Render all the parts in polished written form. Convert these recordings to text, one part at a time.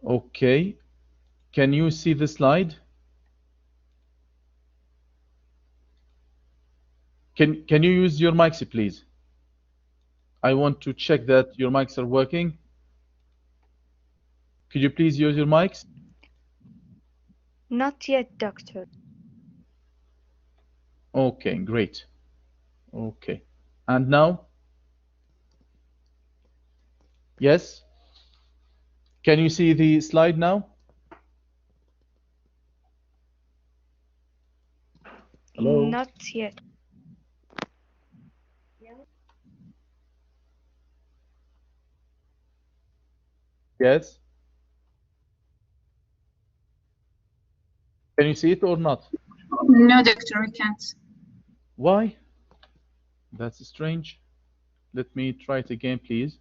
Okay. Can you see the slide? Can you use your mics, please? I want to check that your mics are working. Could you please use your mics? Not yet, doctor. Okay, great. Okay. And now? Yes? Can you see the slide now? Hello? Not yet. Yes? Can you see it or not? No, doctor, we can't. Why? That's strange. Let me try it again, please.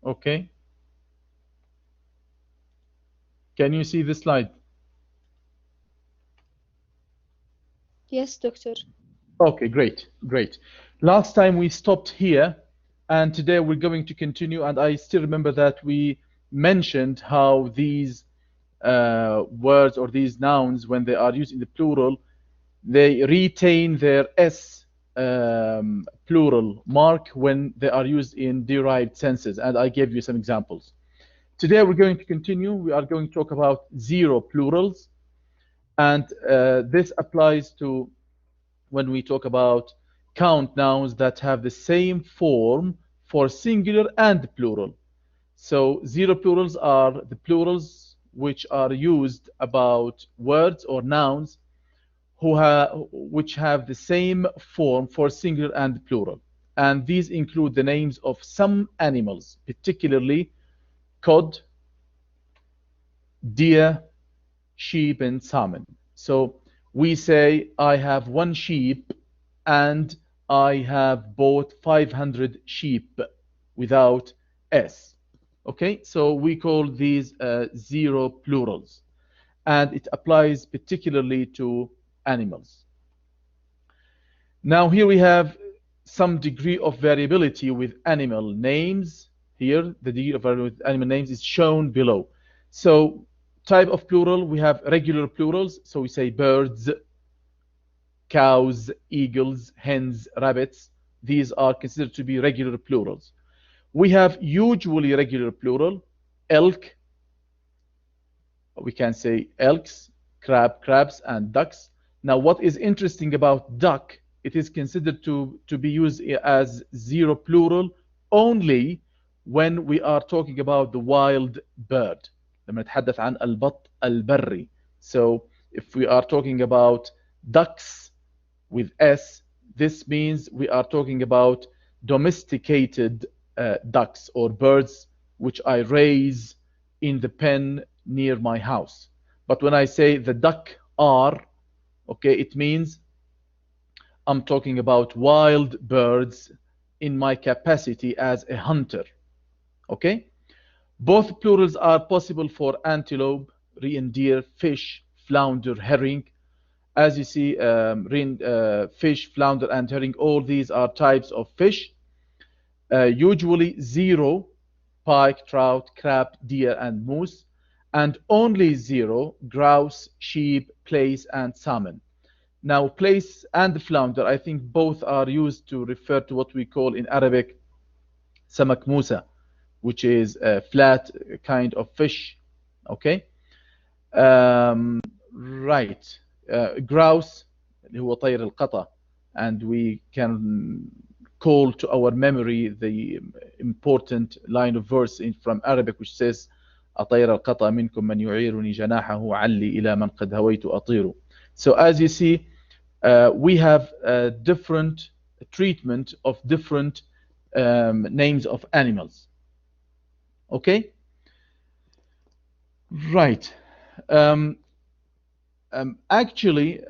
Okay. Can you see the slide? Yes, doctor. Okay, great, great. Last time we stopped here, and today we're going to continue. And I still remember that we mentioned how these words or these nouns, when they are used in the plural, they retain their S plural mark when they are used in derived senses. And I gave you some examples. Today we're going to continue. We are going to talk about zero plurals. And this applies to when we talk about count nouns that have the same form for singular and plural. So zero plurals are the plurals which are used about words or nouns which have the same form for singular and plural. And these include the names of some animals, particularly cod, deer, sheep, and salmon. So we say, I have one sheep and I have bought 500 sheep without S. Okay, so we call these zero plurals. And it applies particularly to animals. Now here we have some degree of variability with animal names. Here, the degree of variability with animal names is shown below. So type of plural, we have regular plurals. So we say birds, cows, eagles, hens, rabbits. These are considered to be regular plurals. We have usually regular plural, elk. We can say elks, crabs, and ducks. Now, what is interesting about duck, it is considered to be used as zero plural only when we are talking about the wild bird. لما نتحدث عن البط البري. So, if we are talking about ducks with S, this means we are talking about domesticated ducks or birds which I raise in the pen near my house. But when I say the duck are, okay, it means I'm talking about wild birds in my capacity as a hunter. Okay? Both plurals are possible for antelope, reindeer, fish, flounder, herring. As you see, fish, flounder, and herring, all these are types of fish. Usually zero, pike, trout, crab, deer, and moose. And only zero, grouse, sheep, plaice, and salmon. Now, plaice and flounder, I think both are used to refer to what we call in Arabic samak musa, which is a flat kind of fish. Okay? Right. Grouse, اللي هو طير القطا, and we can call to our memory the important line of verse from Arabic which says أطير القطا منكم من يعيرني جناحه علي إلى من قد هويت أطير. So as you see, we have a different treatment of different names of animals. Okay? Right. Actually,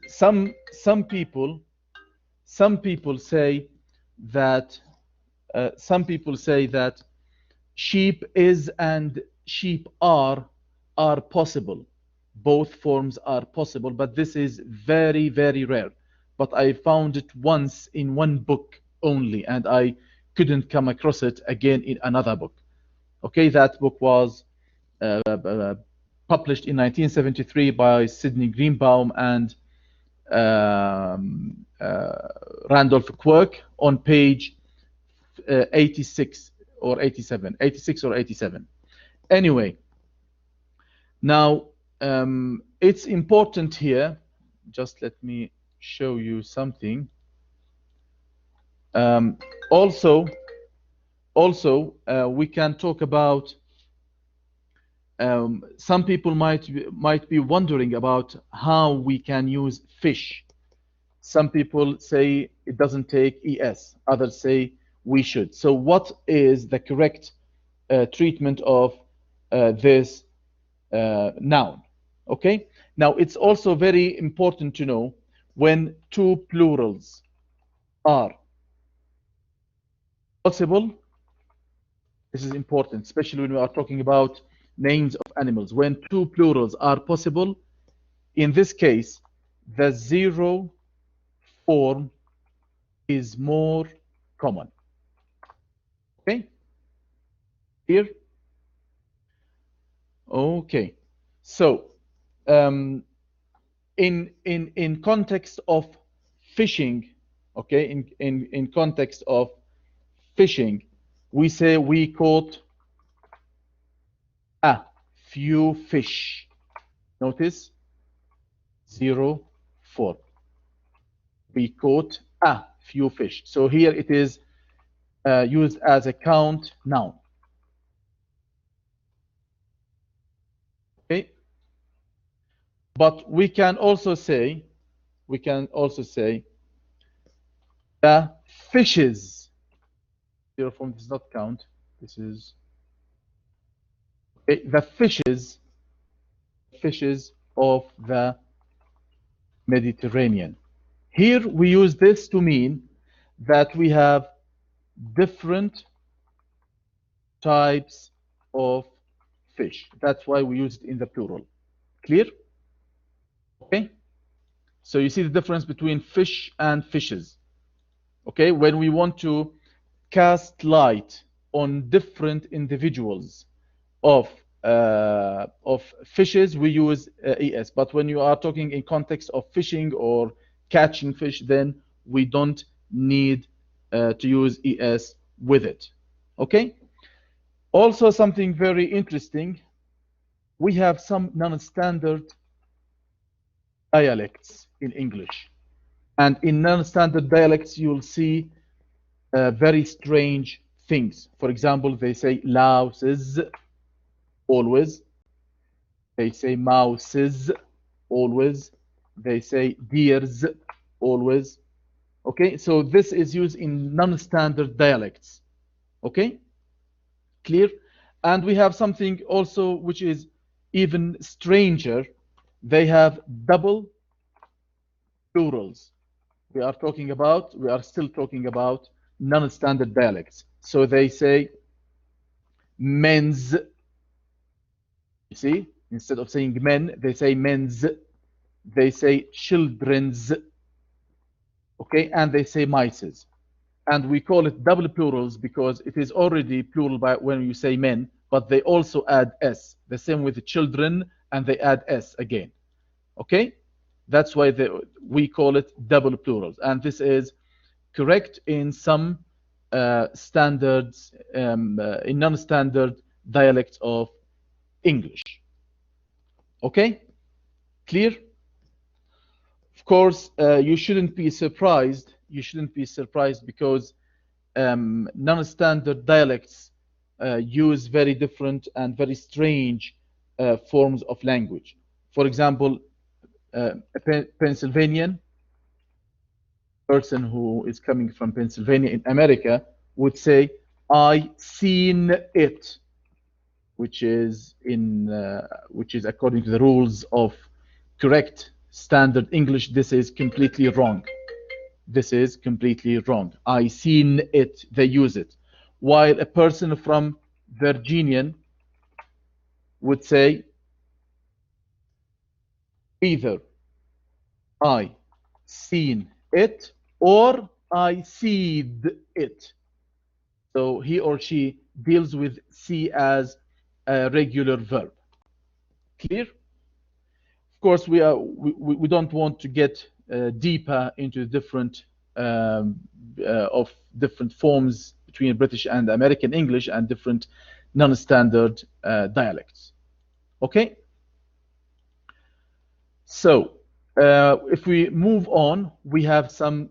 some people say that sheep is and sheep are are possible. Both forms are possible, but this is very, very rare. But I found it once in one book only, and I couldn't come across it again in another book. Okay, that book was published in 1973 by Sidney Greenbaum and Randolph Quirk on page 86 or 87, 86 or 87. Anyway, now it's important here. Just let me show you something. Also, we can talk about. Some people might be wondering about how we can use fish. Some people say it doesn't take es. Others say we should. So, what is the correct treatment of this noun? Okay. Now, it's also very important to know when two plurals are possible. This is important, especially when we are talking about names of animals. When two plurals are possible, in this case, the zero form is more common. Okay? Here? Okay. So, in context of fishing, okay, in context of fishing, we say we caught a few fish. Notice 0, 4. We caught a few fish. So here it is used as a count noun. Okay. But we can also say the fishes. Zero form does not count. This is okay, the fishes of the Mediterranean. Here we use this to mean that we have different types of fish. That's why we use it in the plural. Clear? Okay. So you see the difference between fish and fishes. Okay. When we want to cast light on different individuals of fishes, we use es. But when you are talking in context of fishing or catching fish, then we don't need to use es with it. Okay. Also, something very interesting. We have some non-standard dialects in English, and in non-standard dialects, you'll see very strange things. For example, they say louses always. They say mouses always. They say deers always. Okay, so this is used in non-standard dialects. Okay, clear? And we have something also which is even stranger. They have double plurals. We are still talking about non-standard dialects. So they say men's. You see, instead of saying men, they say men's. They say children's. Okay, and they say mice's. And we call it double plurals because it is already plural by when you say men, but they also add s. The same with the children, and they add s again. Okay, that's why we call it double plurals, and this is correct in some standards, in non-standard dialects of English. Okay, clear? Of course, you shouldn't be surprised. You shouldn't be surprised because non-standard dialects use very different and very strange forms of language. For example, a Pennsylvanian person who is coming from Pennsylvania in America would say, "I seen it," which is according to the rules of correct standard English. This is completely wrong. This is completely wrong. I seen it. They use it. While a person from Virginia would say, Either I seen it or I seed it. So he or she deals with see as a regular verb. Clear? Of course, we don't want to get deeper into different of different forms between British and American English and different non-standard dialects. Okay, so if we move on, we have some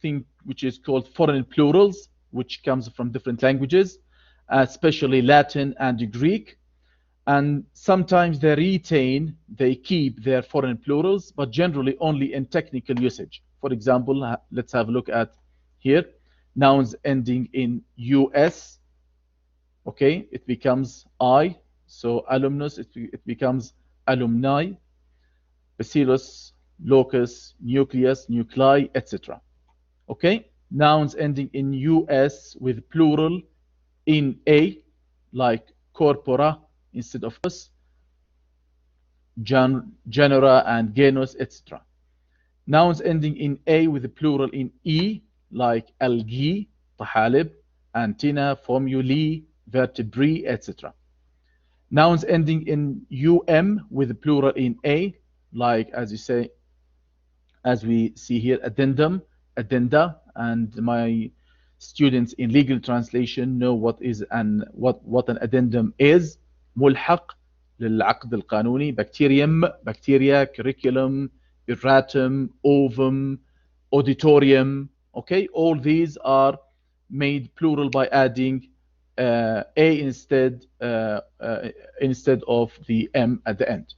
thing which is called foreign plurals, which comes from different languages, especially Latin and Greek. And sometimes they keep their foreign plurals, but generally only in technical usage. For example, let's have a look at here. Nouns ending in US, okay, it becomes I. So alumnus, it becomes alumni. Bacillus, locus, nucleus, nuclei, etc. Okay, nouns ending in US with plural in A, like corpora instead of us, genera and genus, etc. Nouns ending in A with the plural in E, like algae, طحالب, antenna, formulae, vertebrae, etc. Nouns ending in UM with the plural in A, like as we see here, addendum, addenda, and my students in legal translation know what an addendum is. ملحق للعقد القانوني. Bacterium, bacteria, curriculum, erratum, ovum, auditorium. Okay, all these are made plural by adding a instead of the m at the end.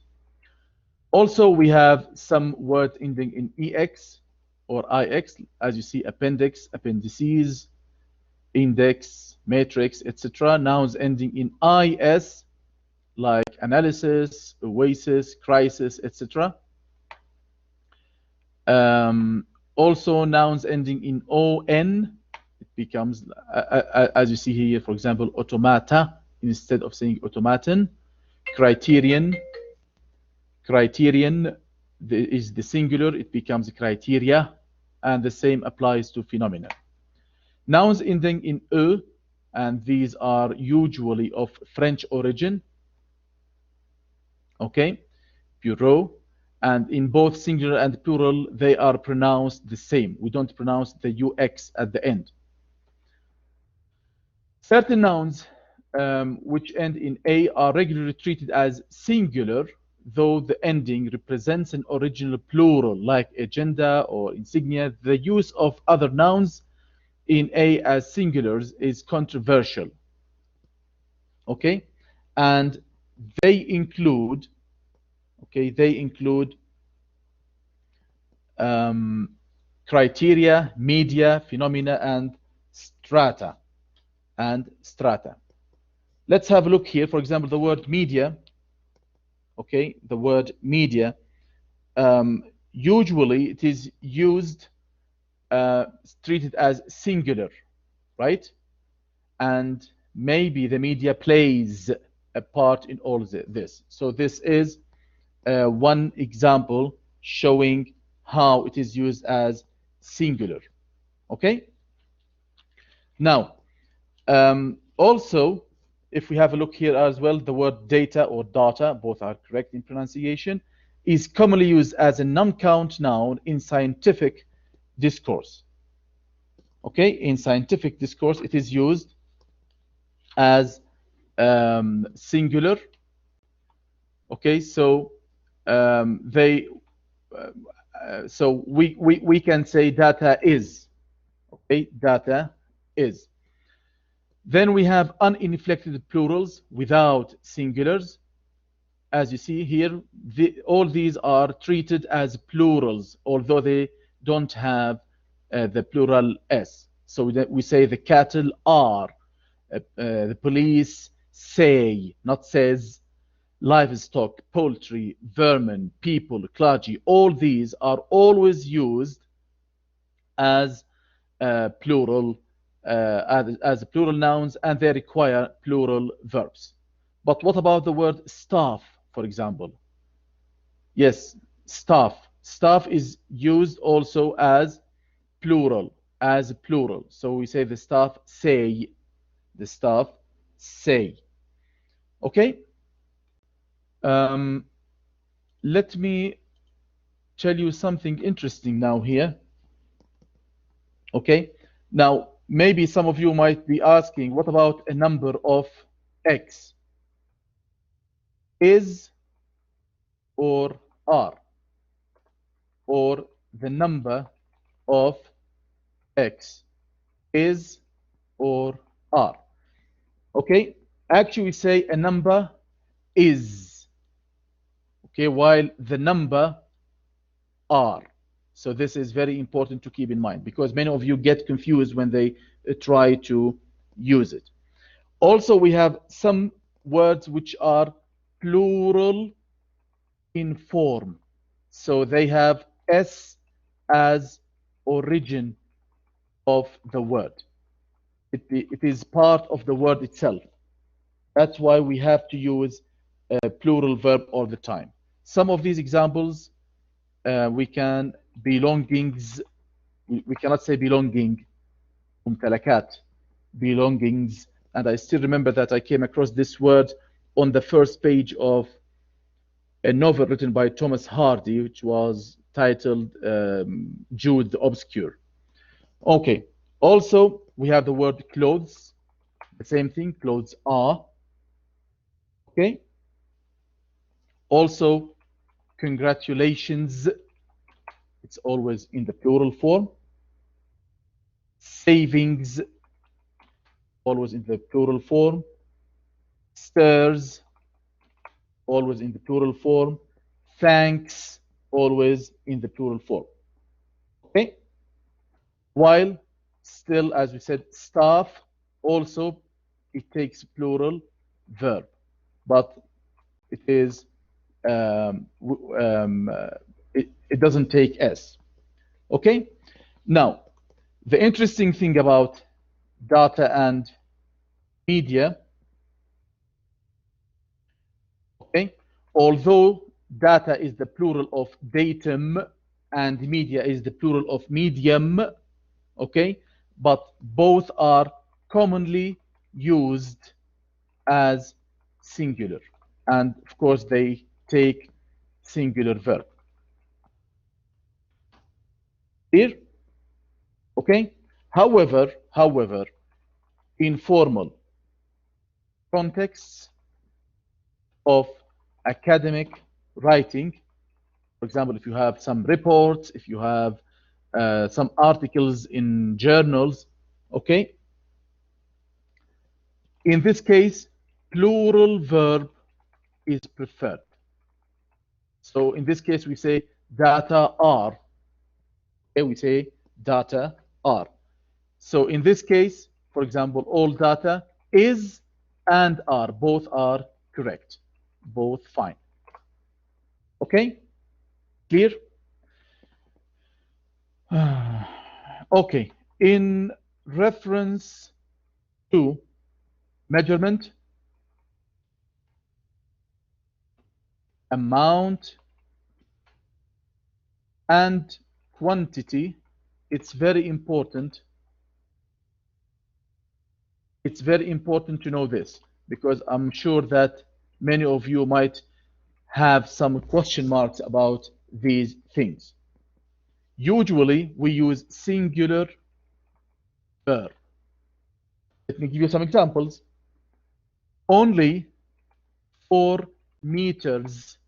Also, we have some words ending in ex or ix, as you see, appendix, appendices, index, matrix, etc. Nouns ending in is, like analysis, oasis, crisis, etc. Also, nouns ending in on, it becomes, as you see here, for example, automata instead of saying automaton. Criterion, criterion is the singular, it becomes criteria, and the same applies to phenomena. Nouns ending in e, and these are usually of French origin. Okay, bureau, and in both singular and plural, they are pronounced the same. We don't pronounce the ux at the end. Certain nouns which end in a are regularly treated as singular, though the ending represents an original plural, like agenda or insignia. The use of other nouns in a as singulars is controversial. Okay, and they include, criteria, media, phenomena, and strata. Let's have a look here. For example, the word media. Okay, the word media. Usually, it is used, treated as singular, right? And maybe the media plays a part in all this. So this is one example showing how it is used as singular. Okay. Now, also, if we have a look here as well, the word data or data, both are correct in pronunciation, is commonly used as a non-count noun in scientific discourse. Okay, in scientific discourse, it is used as singular. Okay, so so we can say data is. Okay, data is. Then we have uninflected plurals without singulars. As you see here, all these are treated as plurals, although they don't have the plural s. So we say the cattle are, the police say, not says, livestock, poultry, vermin, people, clergy. All these are always used as plural as plural nouns, and they require plural verbs. But what about the word staff, for example? Yes, staff. Staff is used also as plural, So we say the staff say, the staff say. Okay? Um, Let me tell you something interesting now here. Okay? Now, maybe some of you might be asking, what about a number of x? Is or are? Or the number of x is or are? Okay? Actually, we say a number is. Okay, while the number are. So this is very important to keep in mind because many of you get confused when they try to use it. Also, we have some words which are plural in form. So they have S as origin of the word. It is part of the word itself. That's why we have to use a plural verb all the time. Some of these examples we can belongings. We cannot say belonging, ممتلكات, belongings. And I still remember that I came across this word on the first page of a novel written by Thomas Hardy, which was titled Jude the Obscure. Okay. Also, we have the word clothes. The same thing, clothes are. Okay. Also, congratulations. It's always in the plural form. Savings, always in the plural form. Stairs, always in the plural form. Thanks, always in the plural form. Okay? While still, as we said, staff, also it takes plural verb, but it is it doesn't take s. Okay? Now, the interesting thing about data and media, okay, although data is the plural of datum and media is the plural of medium, okay, but both are commonly used as singular, and of course they take singular verb here. Okay, however, in formal contexts of academic writing, for example, if you have some reports, if you have some articles in journals, okay, in this case plural verb is preferred. So in this case we say data are. Okay, we say data are. So in this case, for example, all data is and are, both are correct, both fine. Okay, clear? Okay, in reference to measurement, amount, and quantity, it's very important. It's very important to know this because I'm sure that many of you might have some question marks about these things. Usually we use singular verb. Let me give you some examples. Only 4 meters.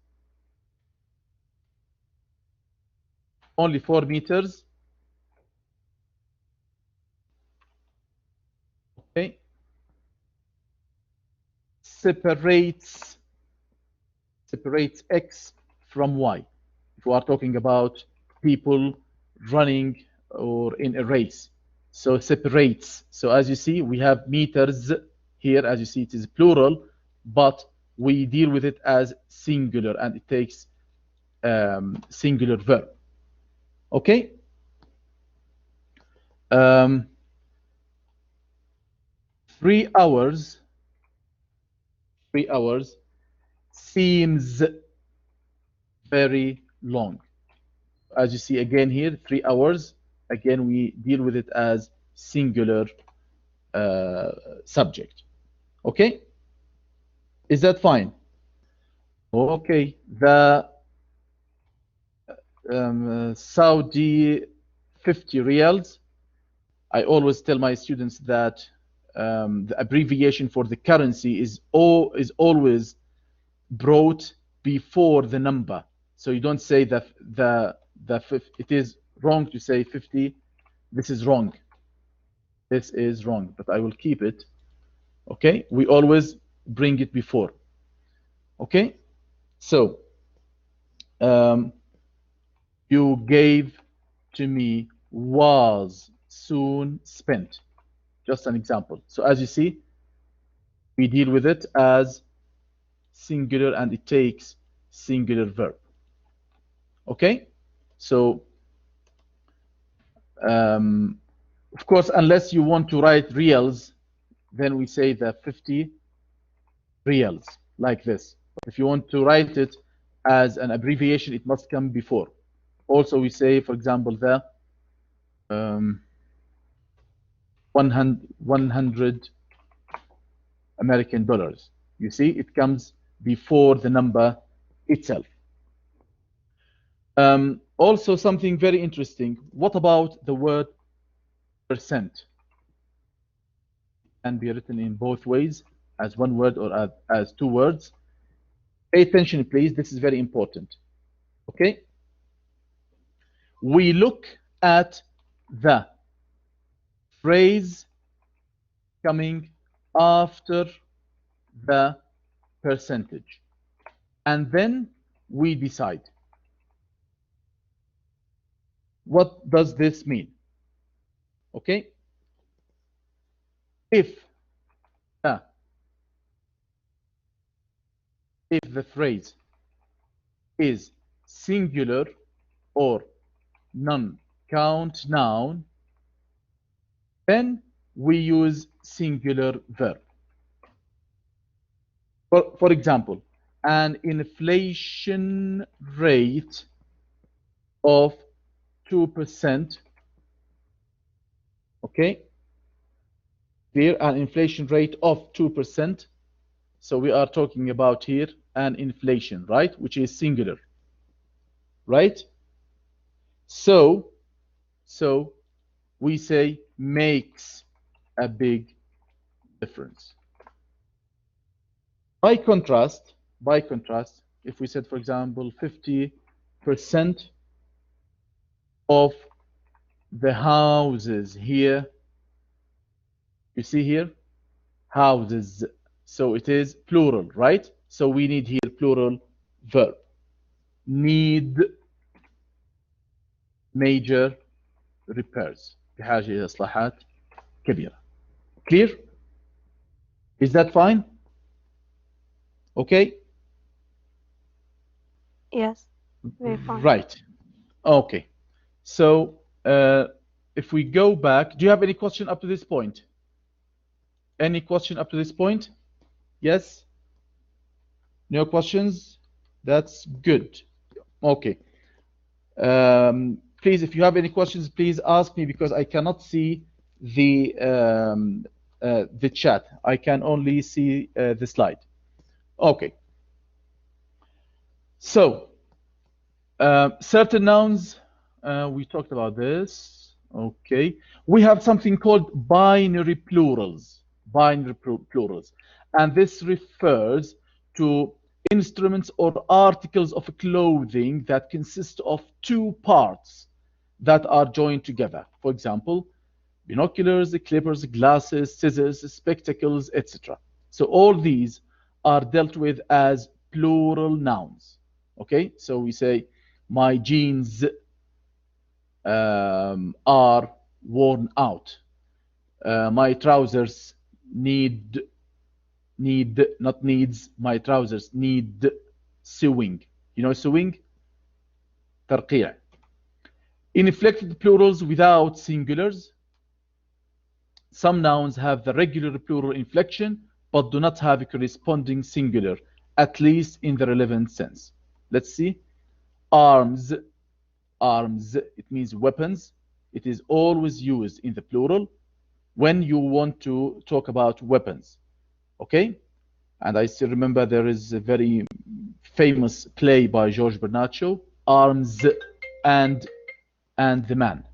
Only 4 meters. Okay. Separates X from Y. If we are talking about people running or in a race. So separates. So as you see, we have meters here. As you see, it is plural, but we deal with it as singular and it takes singular verb. Okay? 3 hours. 3 hours seems very long. As you see again here, 3 hours. Again, we deal with it as singular subject. Okay? Is that fine? Okay. The Saudi 50 riyals. I always tell my students that the abbreviation for the currency is always brought before the number. So you don't say that it is wrong to say 50. This is wrong. This is wrong, but I will keep it. Okay, we always bring it before. Okay, so you gave to me was soon spent. Just an example. So as you see, we deal with it as singular and it takes singular verb. Okay, so of course, unless you want to write reals, then we say the 50 reals like this. If you want to write it as an abbreviation, it must come before. Also, we say, for example, the 100 American dollars. You see, it comes before the number itself. Also, something very interesting. What about the word percent? Can be written in both ways, as one word or as two words. Pay attention, please. This is very important. Okay? We look at the phrase coming after the percentage, and then we decide. What does this mean? Okay? If the phrase is singular or non-count noun, then we use singular verb. For example, an inflation rate of 2%. Okay? Here, an inflation rate of 2%. So we are talking about here an inflation, right? Which is singular, right? So we say makes a big difference. By contrast, if we said, for example, 50% of the houses here, you see here, houses. So it is plural, right? So we need here plural verb. Need major repairs. بحاجة إلى إصلاحات كبيرة. Clear? Is that fine? Okay? Yes, very fine. Right. Okay. So if we go back, do you have any question up to this point? Any question up to this point? Yes? No questions? That's good. Okay. Please, if you have any questions, please ask me because I cannot see the chat. I can only see the slide. Okay. So, certain nouns, we talked about this. Okay. We have something called binary plurals. Binary plurals. And this refers to instruments or articles of clothing that consist of two parts that are joined together. For example, binoculars, clippers, glasses, scissors, spectacles, etc. So all these are dealt with as plural nouns. Okay, so we say my jeans are worn out. My trousers need, not needs, my trousers need sewing. You know sewing? ترقيع. Inflected plurals without singulars. Some nouns have the regular plural inflection, but do not have a corresponding singular, at least in the relevant sense. Let's see. Arms, arms, it means weapons. It is always used in the plural when you want to talk about weapons. Okay? And I still remember there is a very famous play by George Bernaccio, Arms and the Man.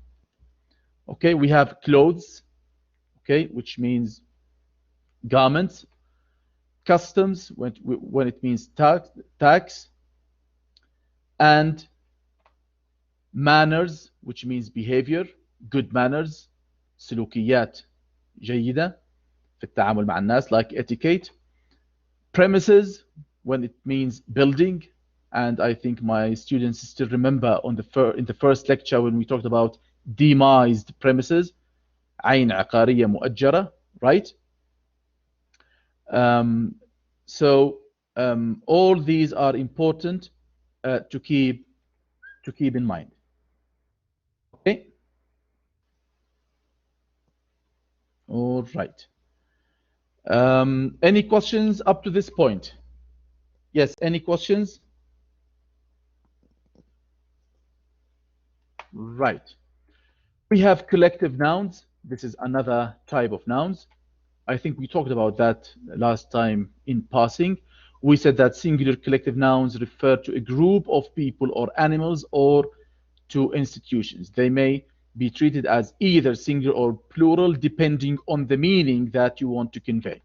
Okay, we have clothes, okay, which means garments, customs when it means tax, and manners, which means behavior, good manners, سلوكيات جيدة في التعامل مع الناس, like etiquette. Premises, when it means building, and I think my students still remember in the first lecture when we talked about demised premises, عين عقارية مؤجرة, right? So all these are important to keep in mind. Okay. All right. Any questions up to this point? Yes. Any questions? Right. We have collective nouns. This is another type of nouns. I think we talked about that last time in passing. We said that singular collective nouns refer to a group of people or animals or to institutions. They may be treated as either singular or plural depending on the meaning that you want to convey.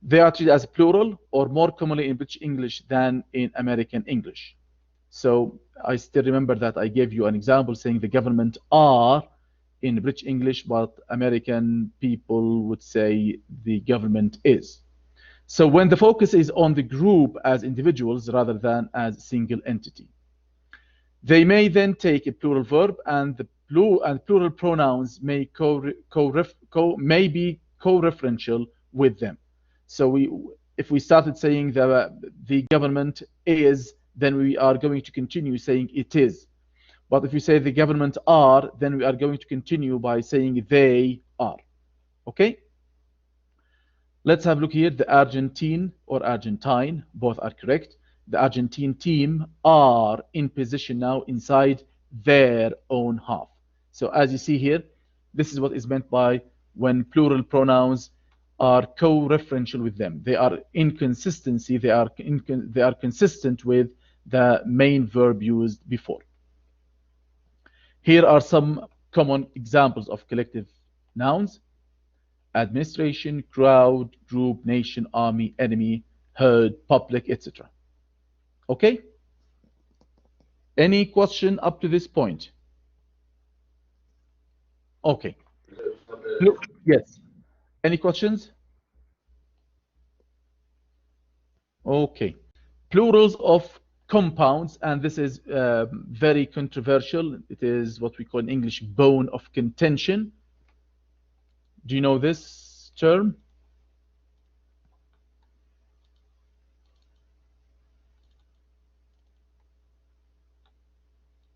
They are treated as plural or more commonly in British English than in American English. So I still remember that I gave you an example saying the government are in British English, but American people would say the government is. So when the focus is on the group as individuals rather than as a single entity. They may then take a plural verb, and the plural pronouns may be co-referential with them. So if we started saying the government is, then we are going to continue saying it is. But if we say the government are, then we are going to continue by saying they are. Okay? Let's have a look here. The Argentine or Argentine, both are correct. The Argentine team are in position now inside their own half. So as you see here, this is what is meant by when plural pronouns are co-referential with them. They are in consistency. They are consistent with the main verb used before. Here are some common examples of collective nouns: administration, crowd, group, nation, army, enemy, herd, public, etc. Okay? Any question up to this point? Okay. Yes. Any questions? Okay. Plurals of compounds, and this is very controversial. It is what we call in English bone of contention. Do you know this term?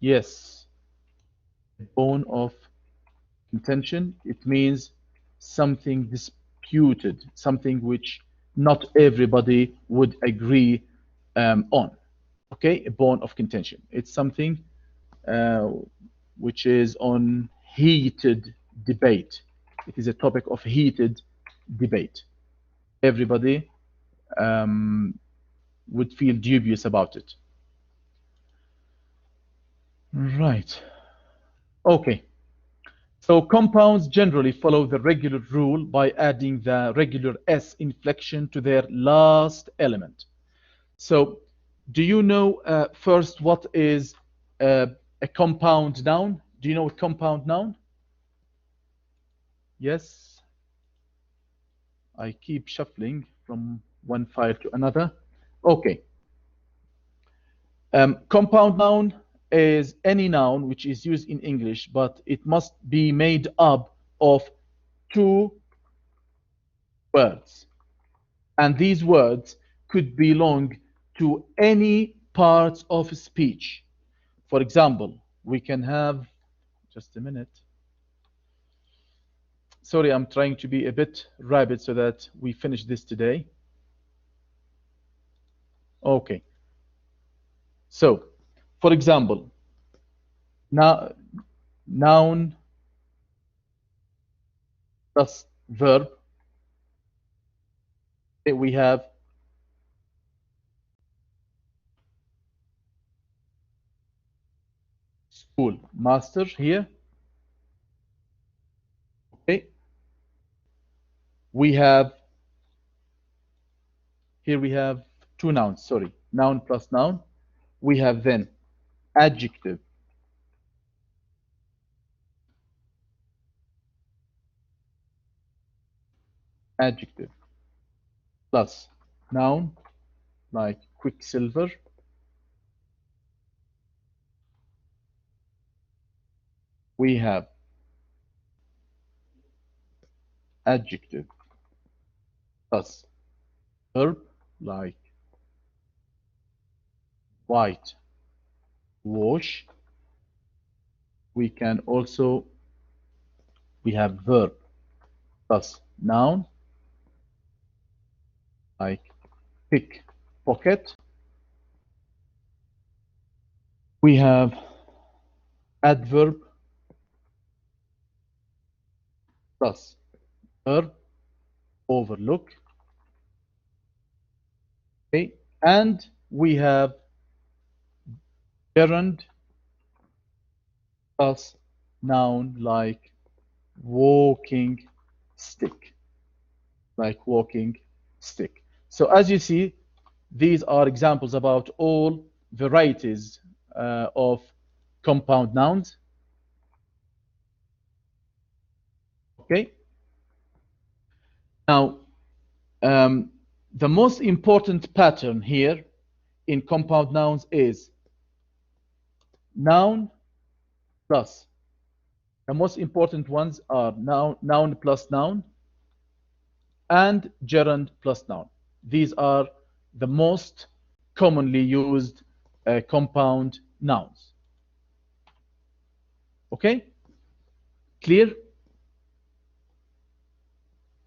Yes. Bone of contention. It means something disputed, something which not everybody would agree on. Okay, a bone of contention. It's something which is on heated debate. It is a topic of heated debate. Everybody would feel dubious about it. Right. Okay. So compounds generally follow the regular rule by adding the regular S inflection to their last element. So do you know first what is a compound noun? Do you know a compound noun? Yes. I keep shuffling from one file to another. Okay. Compound noun is any noun which is used in English, but it must be made up of two words. And these words could belong to any parts of speech. For example, we can have, just a minute. Sorry, I'm trying to be a bit rapid so that we finish this today. Okay. So, For example, now noun plus verb. We have school master here. Okay. We have here we have two nouns, sorry, noun plus noun. We have then adjective adjective plus noun like quicksilver. We have adjective plus verb like white wash. We can also we have verb plus noun like pick pocket. We have adverb plus verb overlook. Okay, and we have gerund plus noun like walking stick, like walking stick. So as you see, these are examples about all varieties of compound nouns. Okay. Now, the most important pattern here in compound nouns is noun plus. The most important ones are noun plus noun and gerund plus noun. These are the most commonly used compound nouns. Okay? Clear?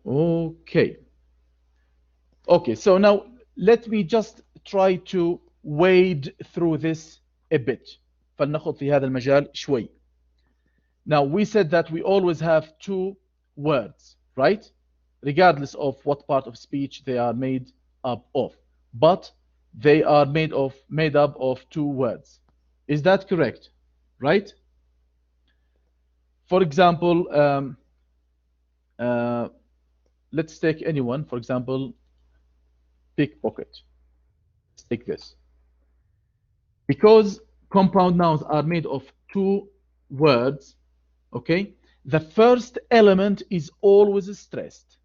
Okay. Okay, so now let me just try to wade through this a bit. فلنخوض في هذا المجال شوي. Now we said that we always have two words, right? Regardless of what part of speech they are made up of. But they are made up of two words. Is that correct? Right? For example, let's take anyone. For example, pickpocket. Let's take this. Because compound nouns are made of two words, okay, the first element is always stressed.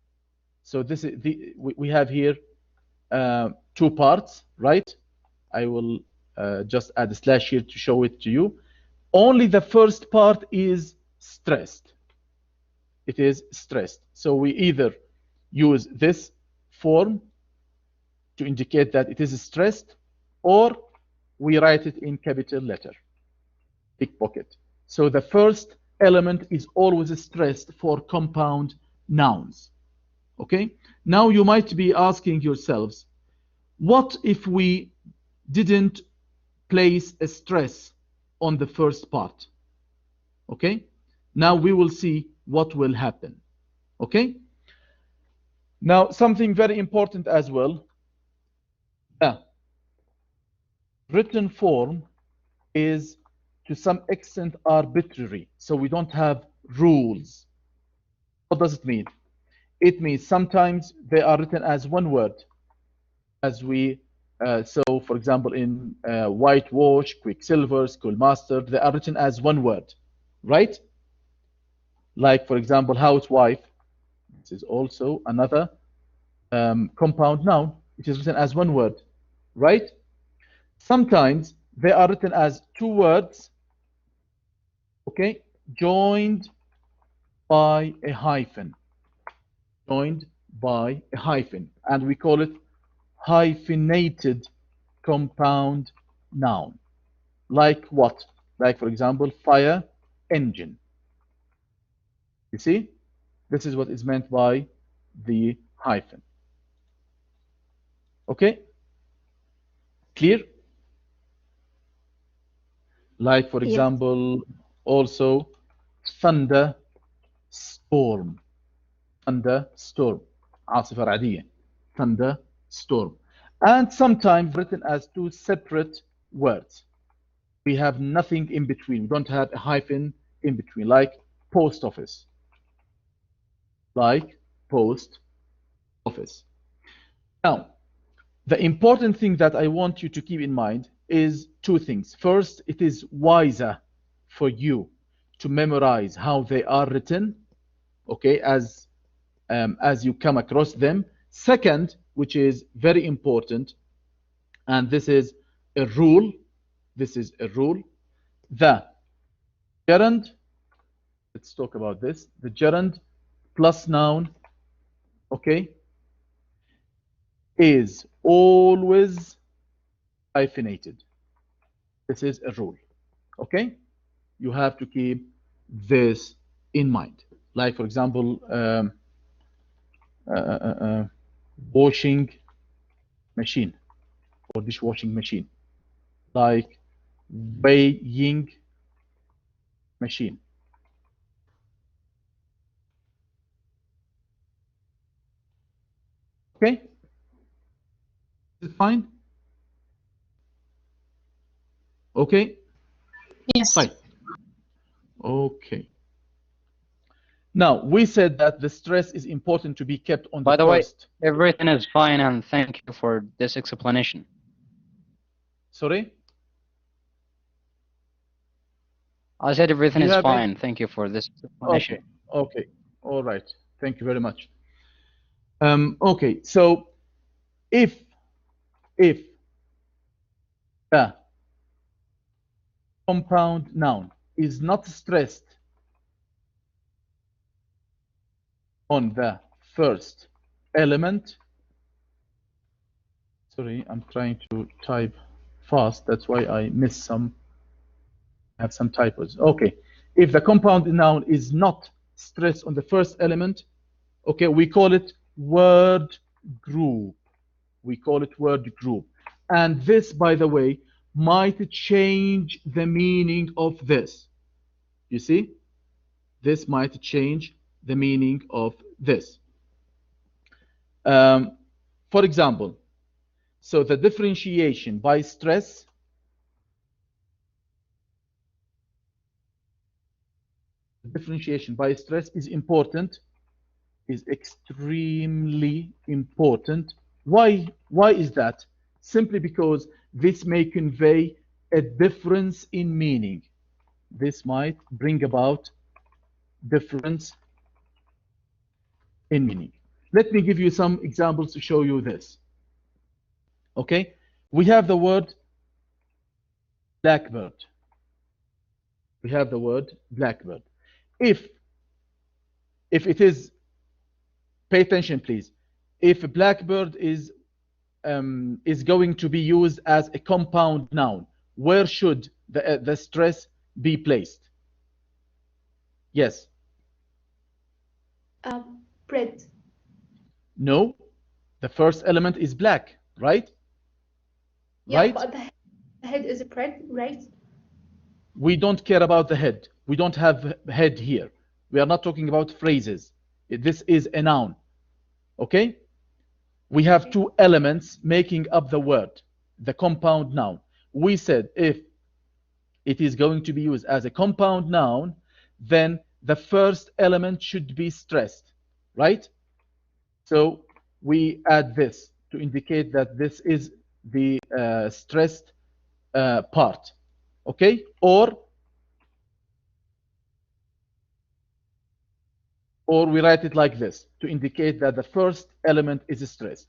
So this is we have here two parts, right? I will just add a slash here to show it to you. Only the first part is stressed. It is stressed. So we either use this form to indicate that it is stressed, or we write it in capital letter, pickpocket. So the first element is always stressed for compound nouns. Okay? Now you might be asking yourselves, what if we didn't place a stress on the first part? Okay? Now we will see what will happen. Okay? Now something very important as well. Written form is to some extent arbitrary. So we don't have rules. What does it mean? It means sometimes they are written as one word, as we so for example in whitewash, quicksilver, schoolmaster, they are written as one word, right? Like for example housewife, this is also another compound noun. It is written as one word, right? Sometimes they are written as two words, okay, joined by a hyphen, joined by a hyphen, and we call it hyphenated compound noun. Like what? Like for example, fire engine. You see? This is what is meant by the hyphen. Okay? Clear? Like, for Yes. example, also thunder storm. Thunder storm. عاصفة رعدية. Thunder storm. And sometimes written as two separate words. We have nothing in between. We don't have a hyphen in between, like post office. Like post office. Now, the important thing that I want you to keep in mind is two things. First, it is wiser for you to memorize how they are written, okay, as you come across them. Second, which is very important, and this is a rule. This is a rule. The gerund, let's talk about this. The gerund plus noun, okay, is always hyphenated. This is a rule, okay? You have to keep this in mind. Like, for example, washing machine or dishwashing machine. Like weighing machine. Okay? Is it fine? Okay? Yes. Fine. Okay. Now, we said that the stress is important to be kept on the By the way, first. everything is fine, and thank you for this explanation. Sorry? I said everything Do you is have any- fine. Thank you for this explanation. Okay. All right. Thank you very much. Okay. So if the compound noun is not stressed on the first element, sorry, I'm trying to type fast. That's why I miss some. I have some typos. Okay. If the compound noun is not stressed on the first element, okay, we call it word group. We call it word group. And this, by the way, might change the meaning of this. You see? This might change the meaning of this. For example, so the differentiation by stress is important, is extremely important. Why is that? Simply because this may convey a difference in meaning. This might bring about difference in meaning. Let me give you some examples to show you this. Okay, we have the word blackbird. We have the word blackbird. If it is, pay attention please, if blackbird is going to be used as a compound noun, where should the stress be placed? Yes. Bread. No. The first element is black, right? Yeah, right? but the head is bread, right? We don't care about the head. We don't have head here. We are not talking about phrases. This is a noun. Okay? We have two elements making up the word, the compound noun. We said if it is going to be used as a compound noun, then the first element should be stressed, right? So we add this to indicate that this is the stressed part, okay? Or we write it like this to indicate that the first element is stressed.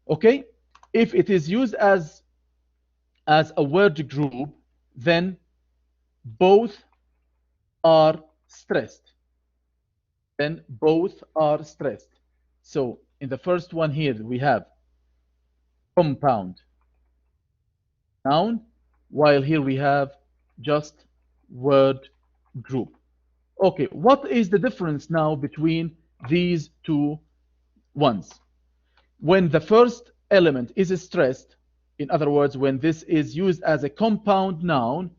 Okay? If it is used as a word group, then both are stressed. Then both are stressed. So in the first one here, we have compound noun, while here we have just word group. Okay, what is the difference now between these two ones? When the first element is stressed, in other words, when this is used as a compound noun,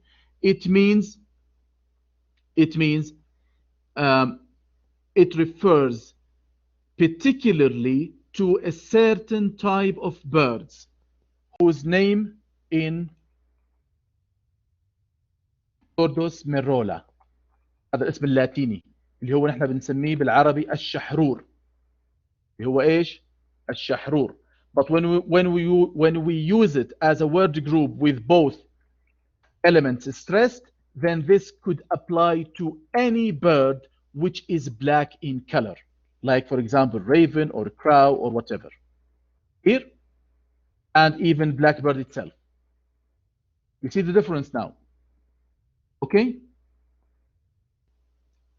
It means um, it refers particularly to a certain type of birds whose name in توردوس ميرولا. هذا الاسم اللاتيني اللي هو نحن بنسميه بالعربي الشحرور، اللي هو ايش؟ الشحرور. But when we use it as a word group with both elements stressed, then this could apply to any bird which is black in color, like for example raven or crow or whatever. Here, and even blackbird itself. You see the difference now? Okay?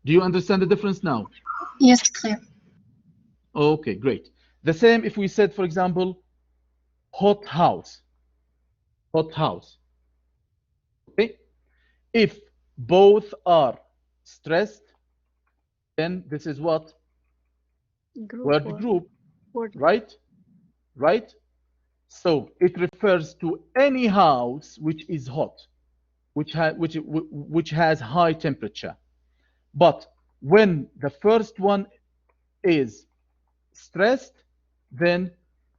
Do you understand the difference now? Yes, clear. Okay, great. The same if we said, for example, hot house. Hot house. Okay? If both are stressed, then this is what? Word group, right? Right? So it refers to any house which is hot, which has high temperature. But when the first one is stressed, then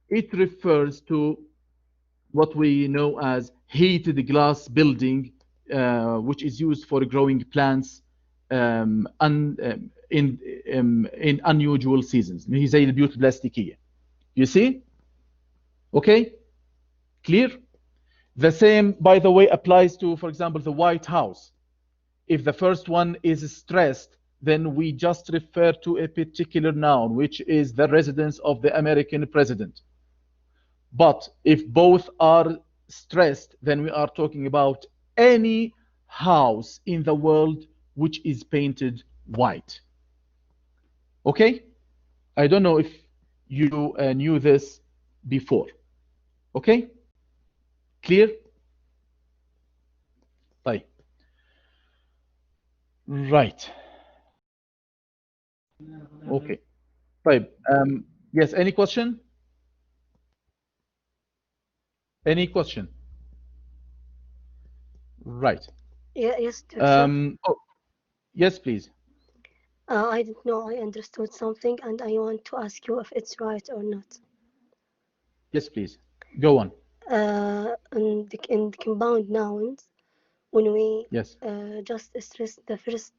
it refers to what we know as heated glass building, which is used for growing plants in unusual seasons. هي زي البيوت البلاستيكية. You see? Okay? Clear? The same, by the way, applies to, for example, the White House. If the first one is stressed, then we just refer to a particular noun, which is the residence of the American president. But if both are stressed, then we are talking about any house in the world which is painted white. Okay? I don't know if you knew this before. Okay? Clear? طيب. Right. Okay. طيب. Yes, any question? Any question? Right. Yeah, yes, doctor. Oh, yes, please. I don't know. I understood something, and I want to ask you if it's right or not. Yes, please. Go on. In the compound nouns, when we Yes. just stress the first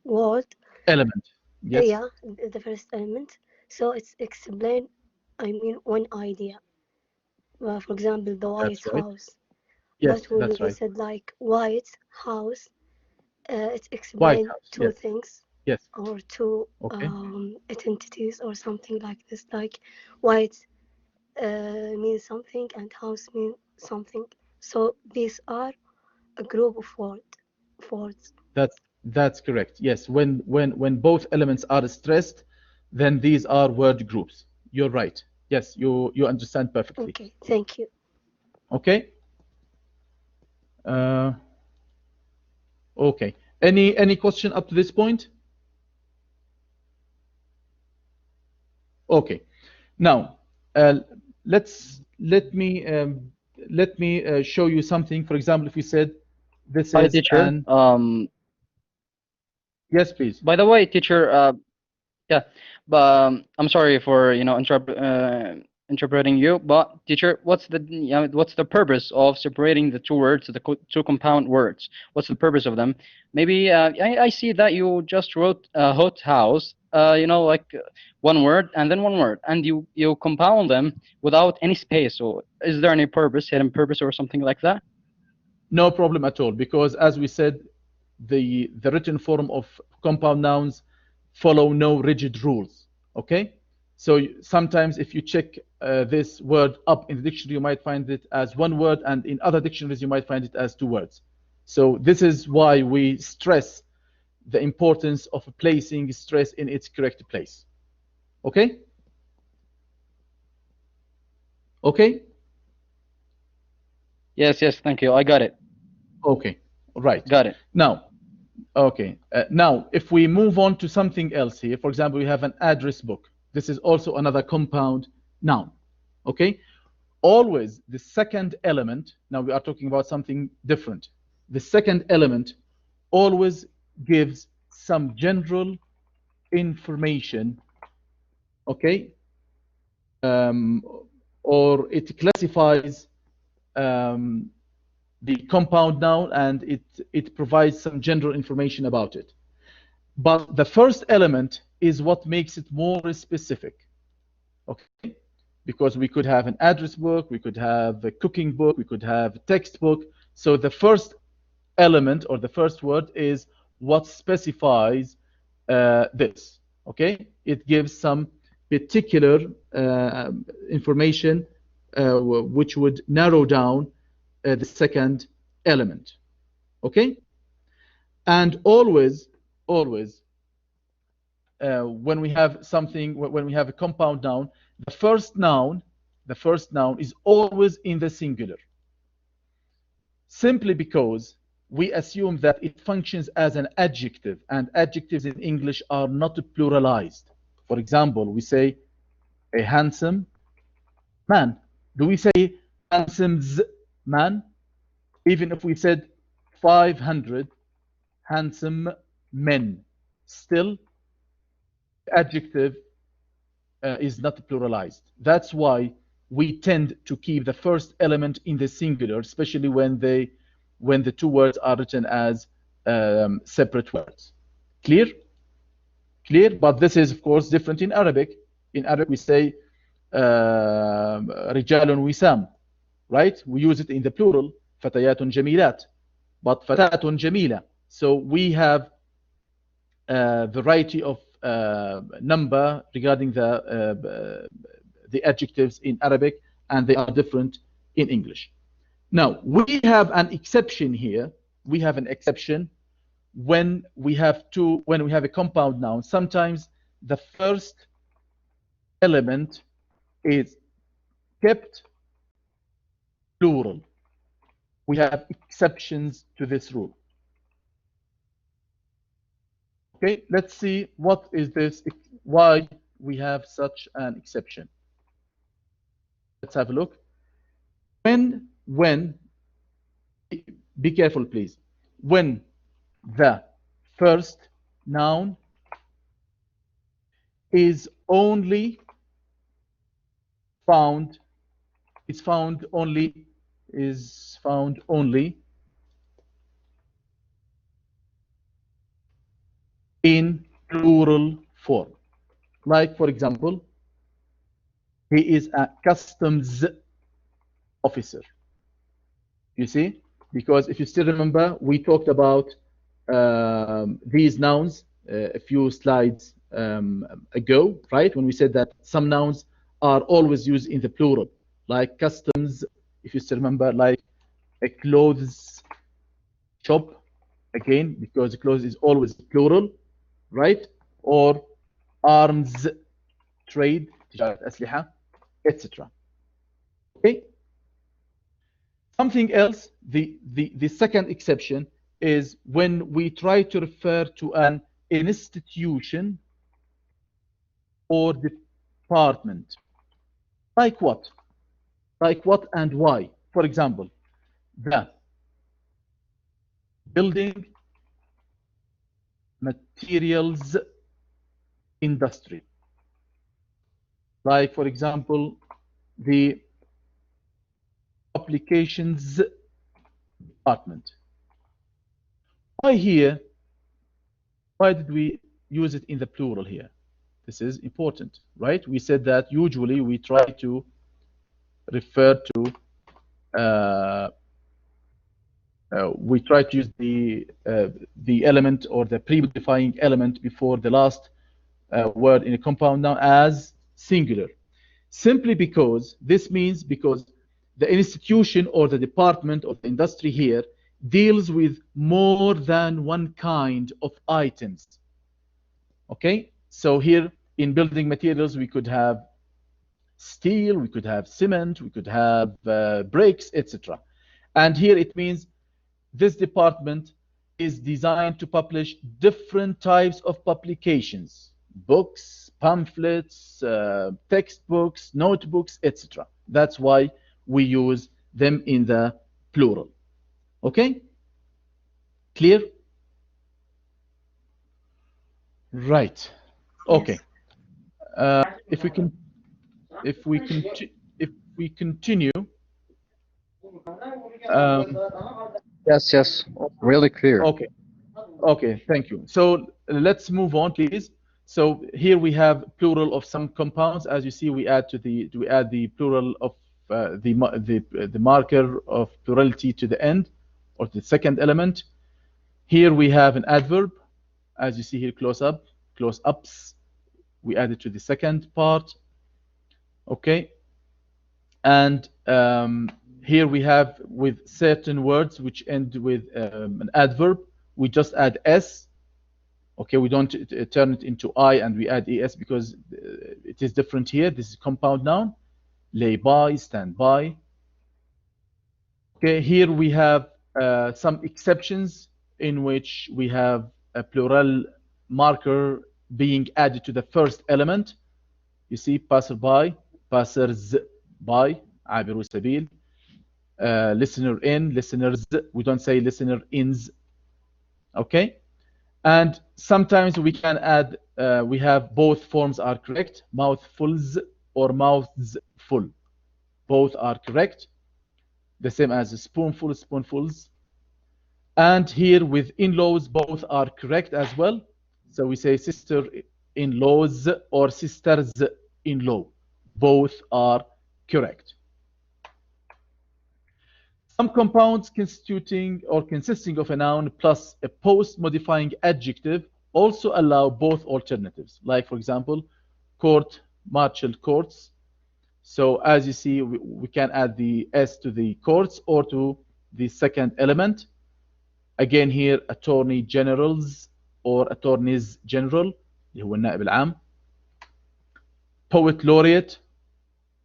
word. Element. Yes. Yeah, the first element. So it's explain. I mean, one idea. For example, the White That's right. House. Yes, But when that's we right. said like White House, it White explains House. two Yes. things. Yes. Or two Okay. identities or something like this. Like white means something and house means something. So these are a group of words. That's correct. Yes. When both elements are stressed, then these are word groups. You're right. Yes, you understand perfectly. Okay, thank you. Okay. Okay. Any question up to this point? Okay. Now, let me show you something. For example, if we said this Hi, is teacher. Yes, please. By the way, teacher, yeah, but I'm sorry for interpreting you, but teacher, what's the purpose of separating the two words, the two compound words? What's the purpose of them? Maybe I see that you just wrote hot house, like one word and then one word, and you compound them without any space. So is there any purpose, hidden purpose, or something like that? No problem at all, because as we said, the written form of compound nouns follow no rigid rules. Okay, so sometimes if you check this word up in the dictionary, you might find it as one word, and in other dictionaries you might find it as two words. So this is why we stress the importance of placing stress in its correct place. Okay? Okay? Yes, thank you. I got it. Okay, right. Got it. Now, okay. Now, if we move on to something else here, for example, we have an address book. This is also another compound noun. Okay? Always the second element, now we are talking about something different. the second element always gives some general information, okay, um, or it classifies the compound noun, and it provides some general information about it. But the first element is what makes it more specific, okay? Because we could have an address book, we could have a cooking book, we could have a textbook. So the first element or the first word is what specifies this, okay? It gives some particular information which would narrow down the second element, okay? And always when we have something, when we have a compound noun, the first noun is always in the singular, simply because we assume that it functions as an adjective, and adjectives in English are not pluralized. For example, we say a handsome man. Do we say handsome man? Even if we said 500 handsome men, still adjective is not pluralized. That's why we tend to keep the first element in the singular, especially when the two words are written as separate words. Clear? Clear? But this is, of course, different in Arabic. In Arabic, we say رجال وسام, right? We use it in the plural, فتيات جميلات, but فتاة جميلة. So we have a variety of number regarding the adjectives in Arabic, and they are different in English. Now, we have an exception here. We have an exception when we have a compound noun. Sometimes the first element is kept plural. We have exceptions to this rule. Okay, let's see what is this, why we have such an exception. Let's have a look. When, be careful please, when the first noun is found only in plural form. Like, for example, he is a customs officer. You see? Because if you still remember, we talked about these nouns a few slides ago, right? When we said that some nouns are always used in the plural, like customs, if you still remember, like a clothes shop, again, because clothes is always plural, right? Or arms trade, تجارة أسلحة, etc. Okay. Something else, the second exception is when we try to refer to an institution or department. Like what? Like what and why? For example, the building materials industry. Like, for example, the applications department. Why here? Why did we use it in the plural here? This is important, right? We said that usually we try to refer to we try to use the element or the pre-modifying element before the last word in a compound noun as singular, simply because this means because the institution or the department or the industry here deals with more than one kind of items. Okay, so here in building materials we could have steel, we could have cement, we could have bricks, etc. And here it means this department is designed to publish different types of publications, books, pamphlets, textbooks, notebooks, etc. That's why we use them in the plural. Okay? Clear? Right. Okay. If we continue, Yes, yes. Really clear. okay. Okay, thank you. So let's move on, please. So here we have plural of some compounds. As you see, we add the plural of the marker of plurality to the end, or the second element. Here we have an adverb, as you see here, close ups. We add it to the second part. Okay, and here we have with certain words which end with an adverb, we just add s. Okay, we don't turn it into I and we add es because it is different here. This is compound noun. Lay by, stand by. Okay, here we have some exceptions in which we have a plural marker being added to the first element. You see, passerby, passers by, عابر سبيل. Listener in, listeners. We don't say listener ins. Okay. And sometimes we can add, we have both forms are correct, mouthfuls or mouths full. Both are correct. The same as a spoonful, spoonfuls. And here with in-laws, both are correct as well. So we say sister-in-laws or sisters-in-law. Both are correct. Some compounds constituting or consisting of a noun plus a post-modifying adjective also allow both alternatives. Like, for example, court, martial courts. So as you see, we can add the S to the courts or to the second element. Again here, attorney generals or attorneys general, اللي هو النائب العام. Poet laureate,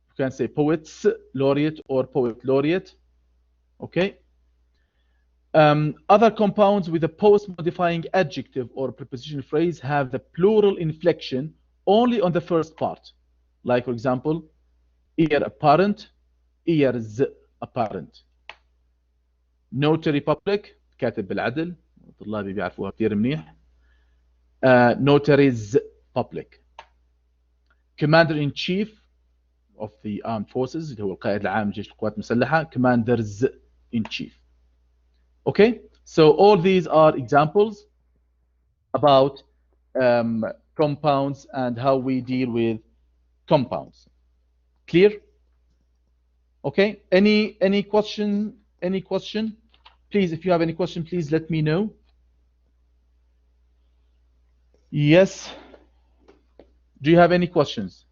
you can say poets laureate or poet laureate. Okay. Other compounds with a post-modifying adjective or prepositional phrase have the plural inflection only on the first part. Like, for example, ear apparent, ears apparent. Notary public, كاتب بالعدل. طلابي بيعرفوها كثير منيح. Notaries public. Commander-in-chief of the armed forces, اللي هو القائد العام لجيش القوات المسلحة. Commanders-in-chief. Okay, so all these are examples about compounds and how we deal with compounds. Clear? Okay, any question? Any question? Please, if you have any question, please let me know. Yes. Do you have any questions?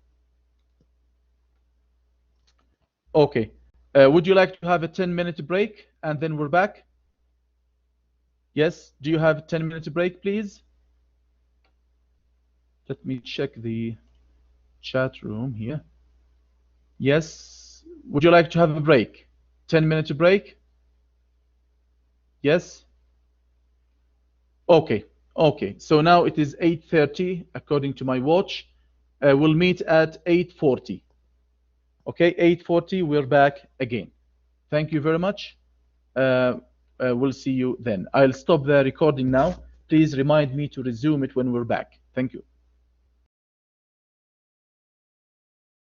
Okay. Would you like to have a 10-minute break and then we're back? Yes. Do you have a 10-minute break, please? Let me check the chat room here. Yes. Would you like to have a break? 10-minute break? Yes. Okay. Okay. So now it is 8:30 according to my watch. We'll meet at 8:40. Okay, 8:40. We're back again. Thank you very much. We'll see you then. I'll stop the recording now. Please remind me to resume it when we're back. Thank you.